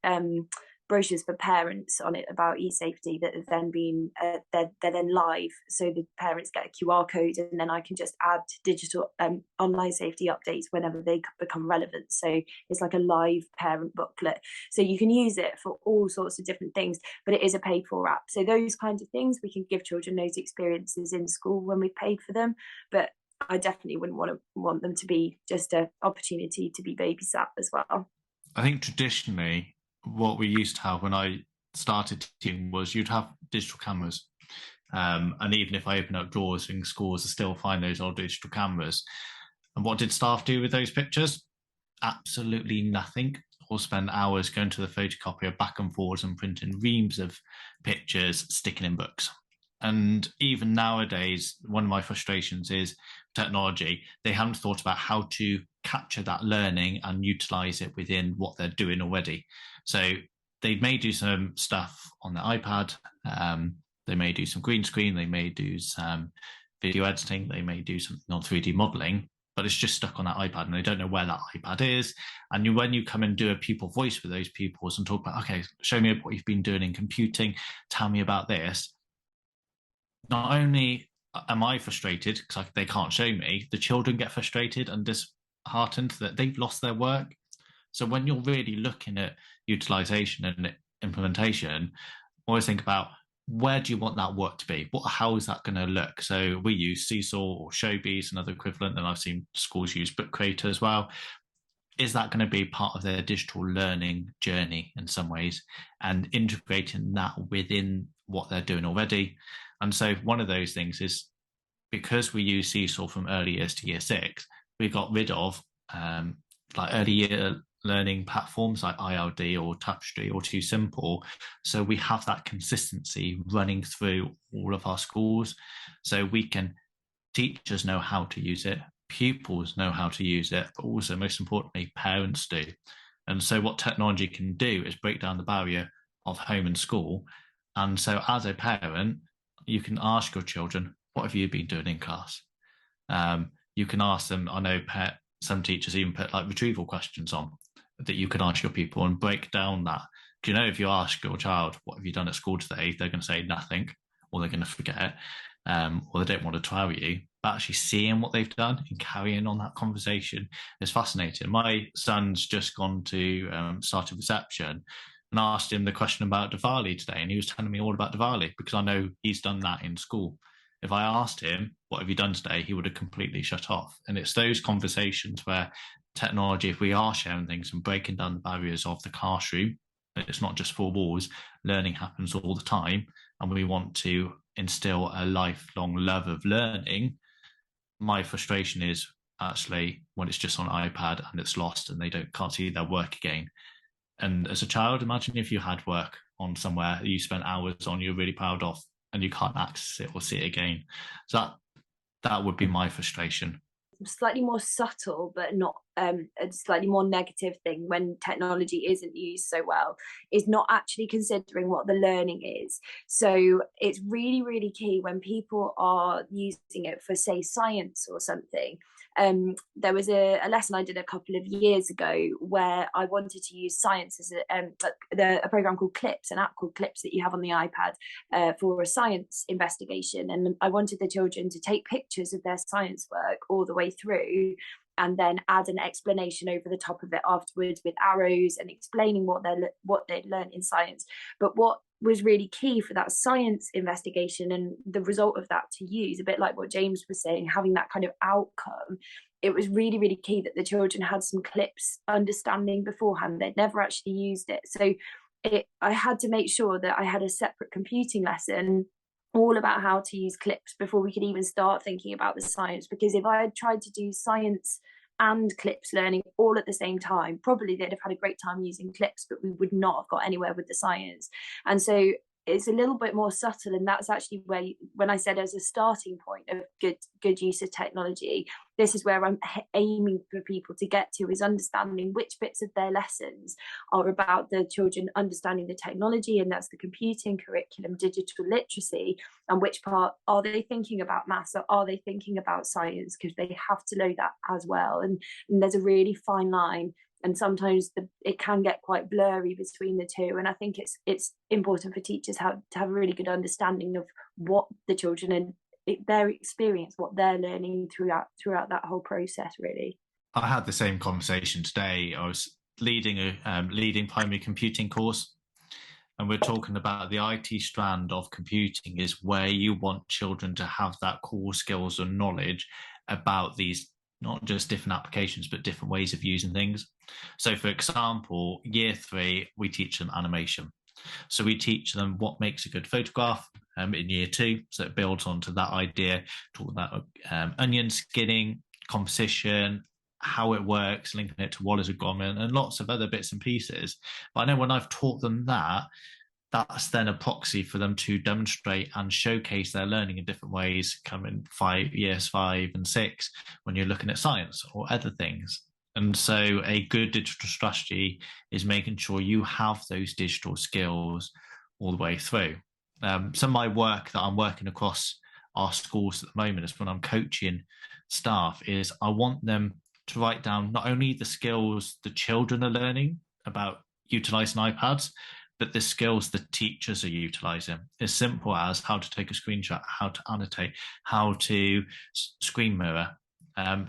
brochures for parents on it about e-safety that have then been they're then live, so the parents get a QR code, and then I can just add digital online safety updates whenever they become relevant. So it's like a live parent booklet, so you can use it for all sorts of different things, but it is a paid for app. So those kinds of things, we can give children those experiences in school when we've paid for them, but I definitely wouldn't want them to be just an opportunity to be babysat as well. I think traditionally what we used to have when I started teaching was you'd have digital cameras. And even if I open up drawers in schools, I still find those old digital cameras. And what did staff do with those pictures? Absolutely nothing. Or spend hours going to the photocopier back and forwards and printing reams of pictures, sticking in books. And even nowadays, one of my frustrations is technology. They haven't thought about how to capture that learning and utilize it within what they're doing already. So they may do some stuff on the iPad. They may do some green screen. They may do some video editing. They may do something on 3D modeling, but it's just stuck on that iPad and they don't know where that iPad is. And when you come and do a pupil voice with those pupils and talk about, okay, show me what you've been doing in computing, tell me about this. Not only am I frustrated because they can't show me, the children get frustrated and disheartened that they've lost their work. So when you're really looking at utilisation and implementation, always think about, where do you want that work to be? How is that going to look? So we use Seesaw or Showbees, another equivalent, and I've seen schools use Book Creator as well. Is that going to be part of their digital learning journey in some ways, and integrating that within what they're doing already? And so one of those things is, because we use Seesaw from early years to year 6, we got rid of like early year learning platforms like ILD or Tapestry or Too Simple. So we have that consistency running through all of our schools. So we can, teachers know how to use it, pupils know how to use it, but also most importantly, parents do. And so what technology can do is break down the barrier of home and school. And so as a parent, you can ask your children, what have you been doing in class? You can ask them, I know some teachers even put like retrieval questions on that you can ask your people and break down that. Do you know, if you ask your child, what have you done at school today? They're going to say nothing, or they're going to forget, or they don't want to tell you. But actually seeing what they've done and carrying on that conversation is fascinating. My son's just gone to started reception, and asked him the question about Diwali today, and he was telling me all about Diwali because I know he's done that in school. If I asked him, what have you done today? He would have completely shut off. And it's those conversations where technology, if we are sharing things and breaking down the barriers of the classroom, it's not just four walls, learning happens all the time. And we want to instill a lifelong love of learning. My frustration is actually when it's just on an iPad and it's lost and they can't see their work again. And as a child, imagine if you had work on somewhere you spent hours on, you're really proud of, and you can't access it or see it again. So that would be my frustration. Slightly more subtle, but not a slightly more negative thing when technology isn't used so well, is not actually considering what the learning is. So it's really, really key when people are using it for, say, science or something. There was a lesson I did a couple of years ago where I wanted to use science as a program called Clips, an app called Clips that you have on the iPad for a science investigation. And I wanted the children to take pictures of their science work all the way through, and then add an explanation over the top of it afterwards with arrows and explaining what they'd learned in science. But what was really key for that science investigation and the result of that to use, a bit like what James was saying, having that kind of outcome, it was really, really key that the children had some Clips understanding beforehand. They'd never actually used it. So I had to make sure that I had a separate computing lesson all about how to use Clips before we could even start thinking about the science. Because if I had tried to do science and Clips learning all at the same time, probably they'd have had a great time using Clips, but we would not have got anywhere with the science. And so it's a little bit more subtle, and that's actually where when I said as a starting point of good use of technology, this is where I'm aiming for people to get to, is understanding which bits of their lessons are about the children understanding the technology, and that's the computing curriculum, digital literacy, and which part are they thinking about maths, or are they thinking about science, because they have to know that as well. And there's a really fine line and sometimes it can get quite blurry between the two. And I think it's important for teachers to have a really good understanding of what the children and their experience, what they're learning throughout that whole process, really. I had the same conversation today. I was leading a leading primary computing course, and we're talking about the IT strand of computing is where you want children to have that core skills and knowledge about these, not just different applications, but different ways of using things. So for example, year 3, we teach them animation. So we teach them what makes a good photograph in year 2. So it builds onto that idea, talk about onion skinning, composition, how it works, linking it to Wallace and Gromit, and lots of other bits and pieces. But I know when I've taught them that, that's then a proxy for them to demonstrate and showcase their learning in different ways coming years 5 and 6 when you're looking at science or other things. And so a good digital strategy is making sure you have those digital skills all the way through. Some of my work that I'm working across our schools at the moment is when I'm coaching staff is I want them to write down not only the skills the children are learning about utilising iPads, but the skills the teachers are utilising. As simple as how to take a screenshot, how to annotate, how to screen mirror,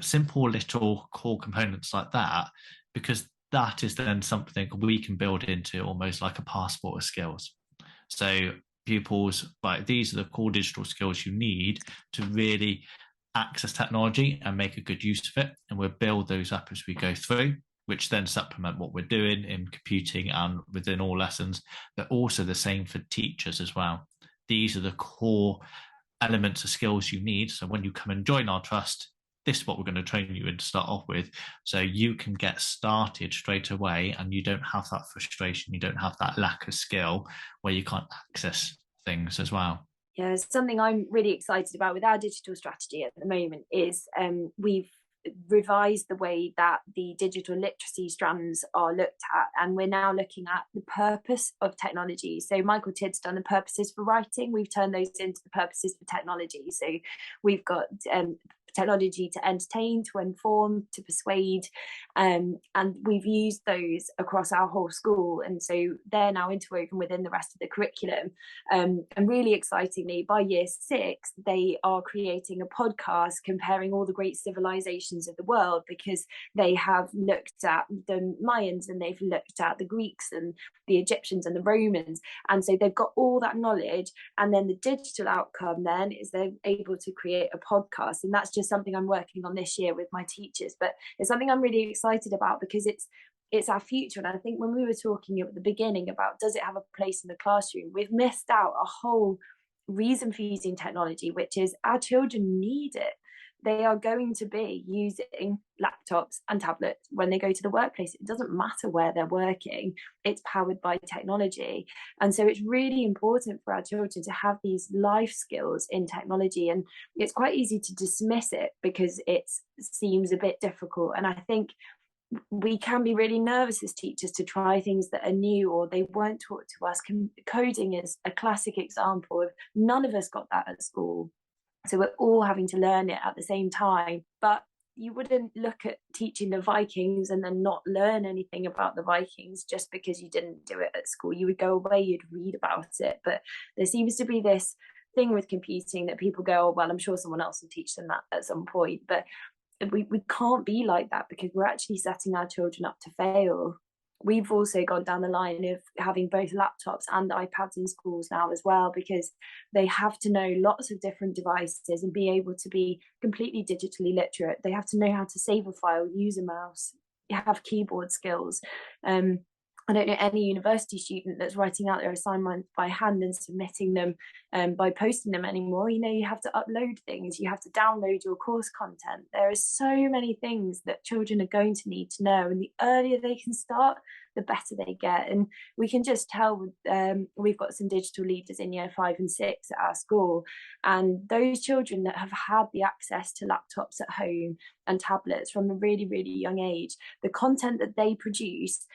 simple little core components like that, because that is then something we can build into almost like a passport of skills. So pupils, right, these are the core digital skills you need to really access technology and make a good use of it. And we'll build those up as we go through, which then supplement what we're doing in computing and within all lessons, but also the same for teachers as well. These are the core elements of skills you need. So when you come and join our trust, this is what we're going to train you in to start off with, so you can get started straight away and you don't have that frustration, you don't have that lack of skill where you can't access things as well. Yeah, something I'm really excited about with our digital strategy at the moment is we've revised the way that the digital literacy strands are looked at, and we're now looking at the purpose of technology. So Michael Tidd's done the purposes for writing, we've turned those into the purposes for technology. So we've got technology to entertain, to inform, to persuade, and we've used those across our whole school, and so they're now interwoven within the rest of the curriculum. And really excitingly, by year 6 they are creating a podcast comparing all the great civilizations of the world, because they have looked at the Mayans and they've looked at the Greeks and the Egyptians and the Romans, and so they've got all that knowledge, and then the digital outcome then is they're able to create a podcast. And that's just something I'm working on this year with my teachers, but it's something I'm really excited about because it's our future. And I think when we were talking at the beginning about does it have a place in the classroom, we've missed out a whole reason for using technology, which is our children need it. They are going to be using laptops and tablets when they go to the workplace. It doesn't matter where they're working, it's powered by technology. And so it's really important for our children to have these life skills in technology. And it's quite easy to dismiss it because it seems a bit difficult. And I think we can be really nervous as teachers to try things that are new or they weren't taught to us. Coding is a classic example of none of us got that at school. So we're all having to learn it at the same time. But you wouldn't look at teaching the Vikings and then not learn anything about the Vikings just because you didn't do it at school. You would go away, you'd read about it. But there seems to be this thing with computing that people go, oh, well, I'm sure someone else will teach them that at some point. But we can't be like that because we're actually setting our children up to fail. We've also gone down the line of having both laptops and iPads in schools now as well, because they have to know lots of different devices and be able to be completely digitally literate. They have to know how to save a file, use a mouse, have keyboard skills. I don't know any university student that's writing out their assignments by hand and submitting them by posting them anymore. You know, you have to upload things, you have to download your course content. There are so many things that children are going to need to know, and the earlier they can start, the better they get. And we can just tell we've got some digital leaders in year 5 and 6 at our school, and those children that have had the access to laptops at home and tablets from a really, really young age, the content that they produce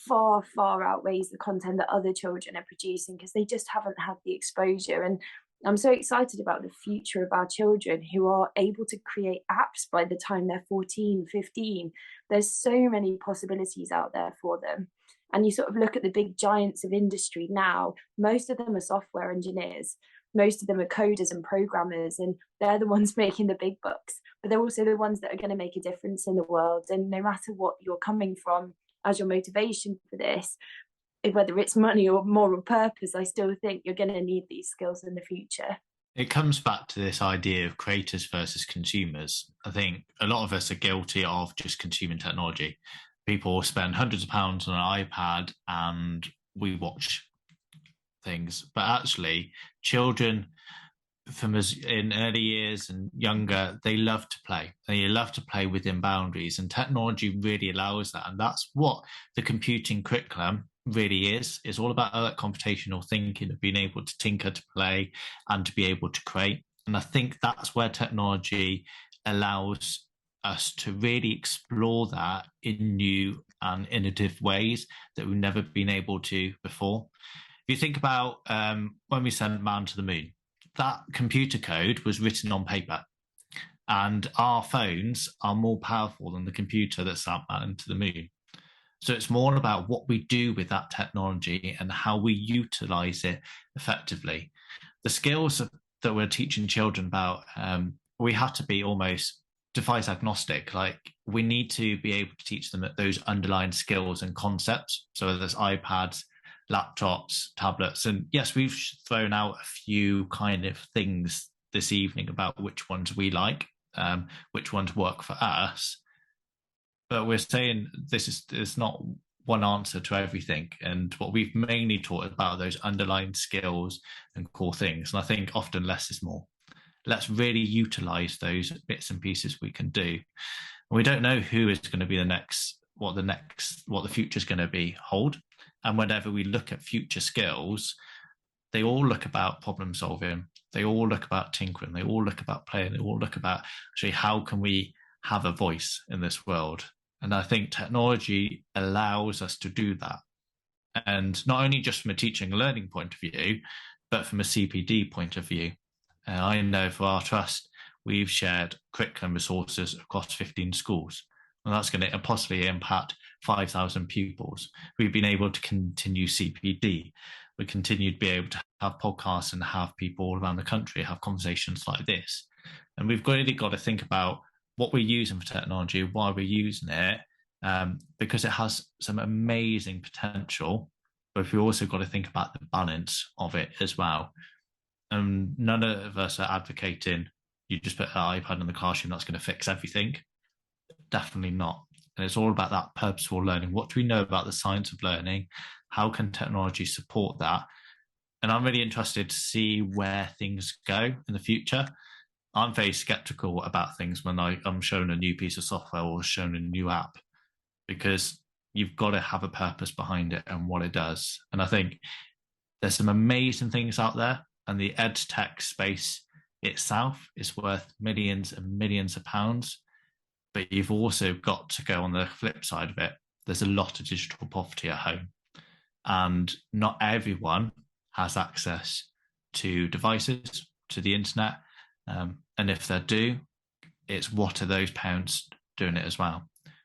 far outweighs the content that other children are producing because they just haven't had the exposure. And I'm so excited about the future of our children who are able to create apps by the time they're 14, 15. There's so many possibilities out there for them. And you sort of look at the big giants of industry now, most of them are software engineers. Most of them are coders and programmers, and they're the ones making the big bucks. But they're also the ones that are going to make a difference in the world. And no matter what you're coming from as your motivation for this, whether it's money or moral purpose, I still think you're going to need these skills in the future. It comes back to this idea of creators versus consumers. I think a lot of us are guilty of just consuming technology. People spend hundreds of pounds on an iPad and we watch things, but actually children from us in early years and younger, they love to play. They love to play within boundaries, and technology really allows that. And that's what the computing curriculum really is. It's all about that computational thinking of being able to tinker, to play, and to be able to create. And I think that's where technology allows us to really explore that in new and innovative ways that we've never been able to before. If you think about when we sent man to the moon, that computer code was written on paper, and our phones are more powerful than the computer that sent man to the moon. So it's more about what we do with that technology and how we utilize it effectively. The skills that we're teaching children about, we have to be almost device agnostic. Like, we need to be able to teach them those underlying skills and concepts. So whether it's iPads, laptops, tablets, and yes, we've thrown out a few kind of things this evening about which ones we like, which ones work for us. But we're saying it's not one answer to everything. And what we've mainly taught about those underlying skills and core things. And I think often less is more. Let's really utilize those bits and pieces we can do. And we don't know who is going to be what the future is going to be hold. And whenever we look at future skills, they all look about problem solving. They all look about tinkering. They all look about playing. They all look about actually how can we have a voice in this world. And I think technology allows us to do that. And not only just from a teaching and learning point of view, but from a CPD point of view. I know for our trust, we've shared curriculum resources across 15 schools. And that's going to possibly impact 5,000 pupils. We've been able to continue CPD. We continue to be able to have podcasts and have people all around the country have conversations like this. And we've really got to think about what we're using for technology, why we're using it, because it has some amazing potential. But we've also got to think about the balance of it as well. And none of us are advocating you just put an iPad in the classroom, that's going to fix everything. Definitely not. And it's all about that purposeful learning. What do we know about the science of learning? How can technology support that? And I'm really interested to see where things go in the future. I'm very skeptical about things when I'm shown a new piece of software or shown a new app, because you've got to have a purpose behind it and what it does. And I think there's some amazing things out there, and the ed tech space itself is worth millions and millions of pounds. But you've also got to go on the flip side of it. There's a lot of digital poverty at home, and not everyone has access to devices, to the internet. And if they do, it's what are those parents doing it as well?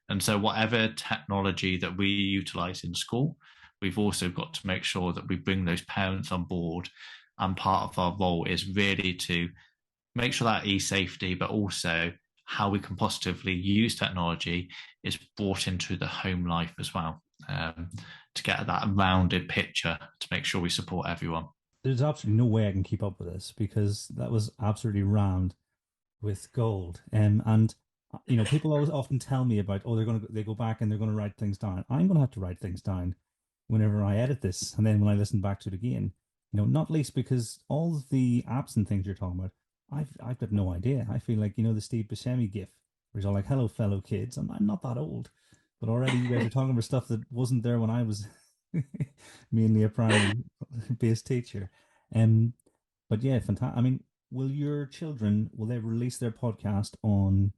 And so whatever technology that we utilize in school, we've also got to make sure that we bring those parents on board. And part of our role is really to make sure that e-safety, but also how we can positively use technology is brought into the home life as well, to get that rounded picture to make sure we support everyone. There's absolutely no way I can keep up with this, because that was absolutely rammed with gold. And you know, people always often tell me about, oh, they go back and they're going to write things down. I'm going to have to write things down whenever I edit this, and then when I listen back to it again. You know, not least because all of the apps and things you're talking about, I've got no idea. I feel like, you know, the Steve Buscemi gif, where he's all like, "Hello, fellow kids." I'm not that old, but already you guys are talking about stuff that wasn't there when I was mainly a primary based teacher. But yeah, fantastic. I mean, will your children, will they release their podcast on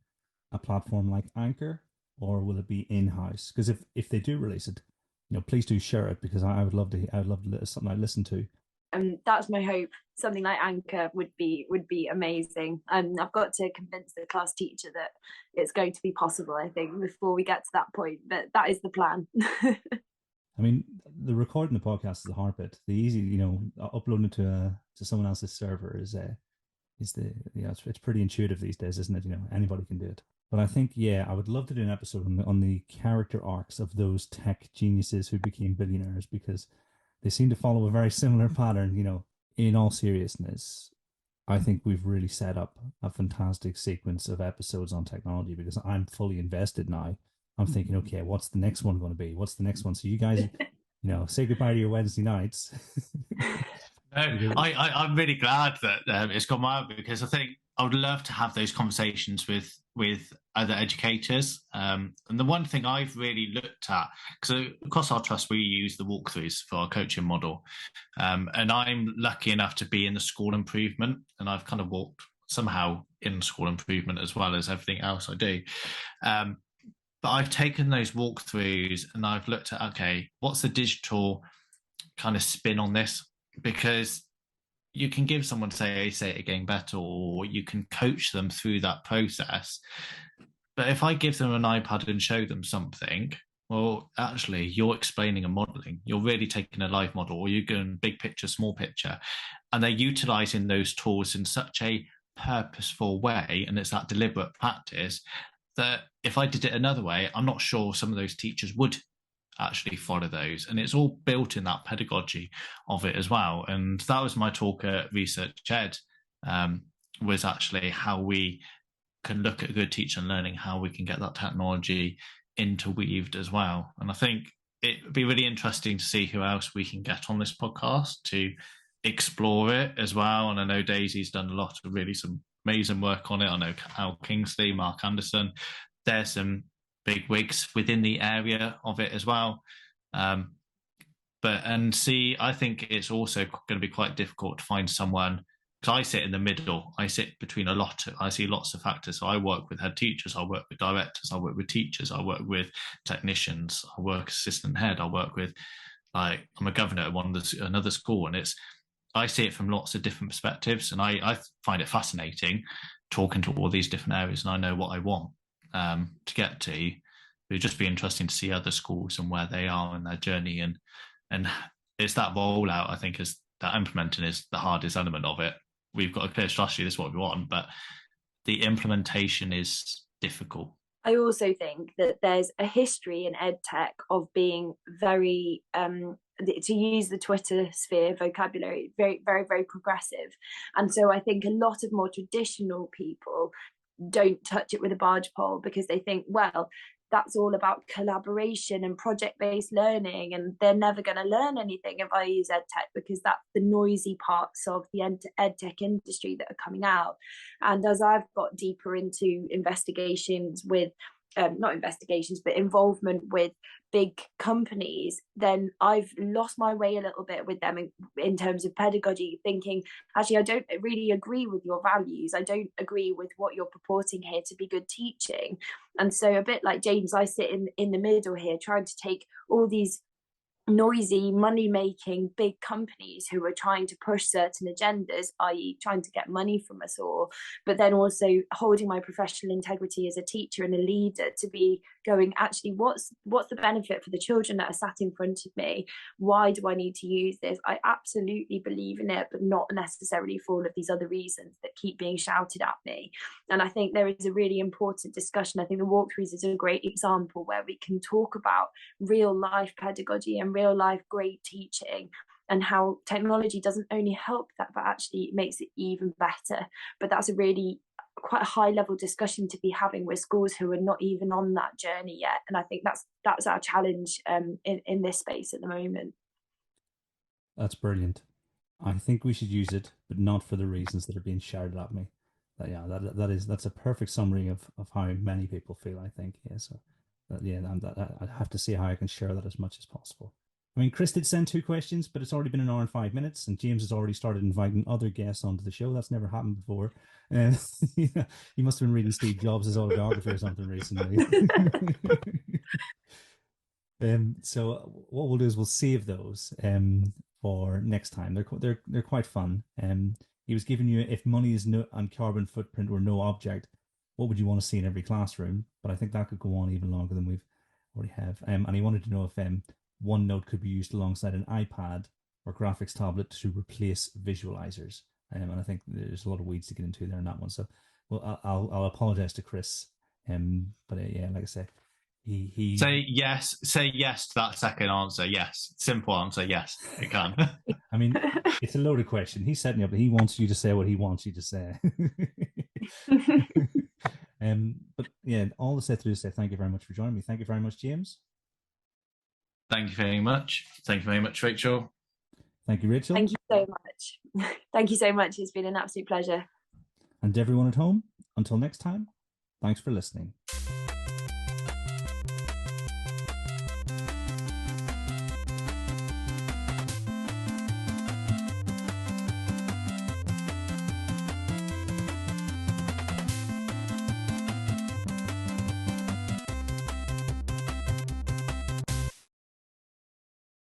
a platform like Anchor, or will it be in house? Because if they do release it, you know, please do share it, because I would love to. I would love to something I listen to. that's my hope. Something like Anchor would be amazing. And I've got to convince the class teacher that it's going to be possible, I think, before we get to that point. But that is the plan. I mean, the recording the podcast is the hard bit. The easy, uploading it to someone else's server is it's pretty intuitive these days, isn't it? Anybody can do it. But I think, I would love to do an episode on the character arcs of those tech geniuses who became billionaires, because they seem to follow a very similar pattern. In all seriousness, I think we've really set up a fantastic sequence of episodes on technology, because I'm fully invested now. I'm thinking, okay, what's the next one going to be? What's the next one? So you guys, say goodbye to your Wednesday nights. No, I'm really glad that it's gone out, because I think I would love to have those conversations with other educators. And the one thing I've really looked at, because across our trust, we use the walkthroughs for our coaching model. And I'm lucky enough to be in the school improvement, and I've kind of walked somehow in school improvement as well as everything else I do. But I've taken those walkthroughs and I've looked at, okay, what's the digital kind of spin on this? Because you can give someone, say it again better, or you can coach them through that process. But if I give them an iPad and show them something, well, actually, you're explaining and modeling. You're really taking a live model, or you're going big picture, small picture. And they're utilizing those tools in such a purposeful way, and it's that deliberate practice, that if I did it another way, I'm not sure some of those teachers would actually follow those. And it's all built in that pedagogy of it as well. And that was my talk at Research Ed, was actually how we can look at good teaching and learning, how we can get that technology interweaved as well. And I think it would be really interesting to see who else we can get on this podcast to explore it as well. And I know Daisy's done a lot of really some amazing work on it. I know Al Kingsley, Mark Anderson, there's some big wigs within the area of it as well. I think it's also going to be quite difficult to find someone, because I sit in the middle. I sit between I see lots of factors. So I work with head teachers, I work with directors, I work with teachers, I work with technicians, I work assistant head, I work with, I'm a governor at another school, and I see it from lots of different perspectives, and I find it fascinating talking to all these different areas, and I know what I want to get to. It would just be interesting to see other schools and where they are in their journey, and it's that rollout, I think, is that implementing is the hardest element of it. We've got a clear strategy, this is what we want, but the implementation is difficult. I also think that there's a history in EdTech of being very, to use the Twitter sphere vocabulary, very, very, very progressive. And so I think a lot of more traditional people don't touch it with a barge pole, because they think, well, that's all about collaboration and project-based learning, and they're never going to learn anything if I use EdTech, because that's the noisy parts of the EdTech industry that are coming out. And as I've got deeper into investigations with not investigations, but involvement with big companies, then I've lost my way a little bit with them in terms of pedagogy, thinking, actually, I don't really agree with your values. I don't agree with what you're purporting here to be good teaching. And so a bit like James, I sit in the middle here, trying to take all these noisy money-making big companies who are trying to push certain agendas, i.e. trying to get money from us all, but then also holding my professional integrity as a teacher and a leader to be going, actually, what's the benefit for the children that are sat in front of me? Why do I need to use this? I absolutely believe in it, but not necessarily for all of these other reasons that keep being shouted at me. And I think there is a really important discussion. I think the walkthroughs is a great example where we can talk about real life pedagogy and real life great teaching, and how technology doesn't only help that, but actually makes it even better. But that's a really quite a high level discussion to be having with schools who are not even on that journey yet. And I think that's our challenge in this space at the moment. That's brilliant. I think we should use it, but not for the reasons that are being shouted at me. That's a perfect summary of how many people feel, I think. I have to see how I can share that as much as possible. I mean, Chris did send 2 questions, but it's already been an hour and 5 minutes, and James has already started inviting other guests onto the show. That's never happened before. He must have been reading Steve Jobs' autobiography or something recently. So what we'll do is we'll save those for next time. They're quite fun. He was giving you, if money is no and carbon footprint were no object, what would you want to see in every classroom? But I think that could go on even longer than we've already have. And he wanted to know if OneNote could be used alongside an iPad or graphics tablet to replace visualizers. And I think there's a lot of weeds to get into there in that one. So, well, I'll apologize to Chris. But yeah, like I said, he say yes to that second answer. Yes, simple answer. Yes, it can. I mean, it's a loaded question. He's setting up. He wants you to say what he wants you to say. But yeah, all the set to do is say thank you very much for joining me. Thank you very much, James. Thank you very much. Thank you very much, Rachel. Thank you, Rachel. Thank you so much. Thank you so much. It's been an absolute pleasure. And everyone at home, until next time, thanks for listening.